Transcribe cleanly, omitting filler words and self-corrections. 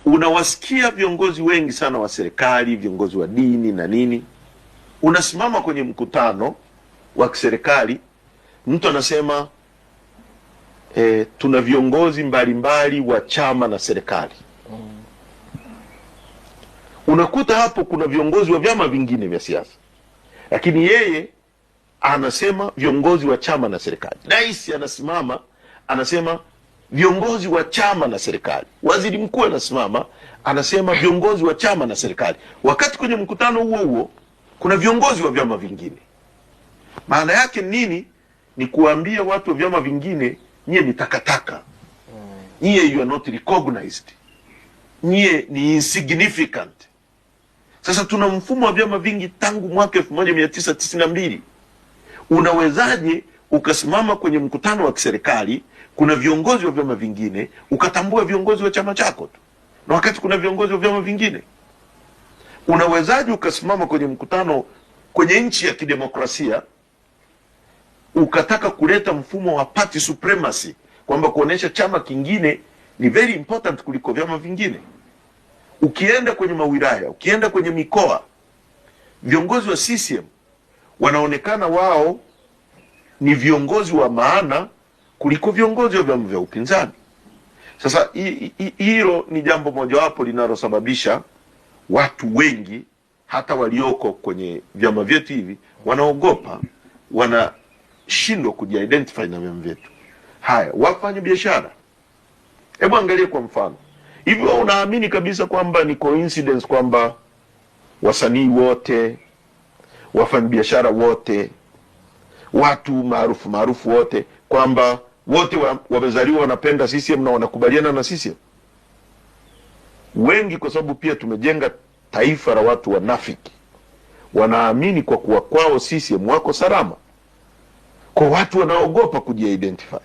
unawasikia viongozi wengi sana wa serikali, viongozi wa dini na nini, unasimama kwenye mkutano wa kiserikali, mtu anasema tuna viongozi mbalimbali wa chama na serikali. Unakuta hapo kuna viongozi wa vyama vingine vya siasa, lakini yeye anasema viongozi wa chama na serikali. Rais anasimama anasema viongozi wa chama na serikali. Waziri mkuu anasimama anasema viongozi wa chama na serikali, wakati kwenye mkutano huo huo kuna viongozi wa vyama vingine. Maana yake nini? Ni kuambia watu wa vyama vingine, nyie ni takataka, nyie you are not recognized, nyie ni insignificant. Sasa tuna mfumo wa vyama vingi tangu mwaka 1992. Unawezaje ukasimama kwenye mkutano wa kiserikali, kuna viongozi wa vyama vingine, ukatambua viongozi wa chama chako tu, na wakati kuna viongozi wa vyama vingine? Unawezaje ukasimama kwenye mkutano kwenye nchi ya kidemokrasia ukataka kuleta mfumo wa party supremacy, kwamba kuonesha chama kingine ni very important kuliko vyama vingine? Ukienda kwenye mawilaya, ukienda kwenye mikoa, viongozi wa CCM wanaonekana wao ni viongozi wa maana kuliko viongozi wa vyama vya upinzani. Sasa hilo ni jambo mojawapo linalosababisha watu wengi hata walioko kwenye vyama vyetu hivi wanaogopa, wanashindwa kujiidentify na vyama vyetu. Haya, wafanya biashara, hebu angalia kwa mfano. Hivi wewe unaamini kabisa kwamba ni coincidence kwamba wasanii wote, wafanya biashara wote, watu maarufu wote, kwamba wote wamezaliwa wanapenda CCM na wanakubaliana na CCM? Wengi, kwa sababu pia tumejenga taifa la watu wanafiki, wanaamini kwa kuwa kwao CCM wako salama, kwa watu wanaogopa kujiidentify.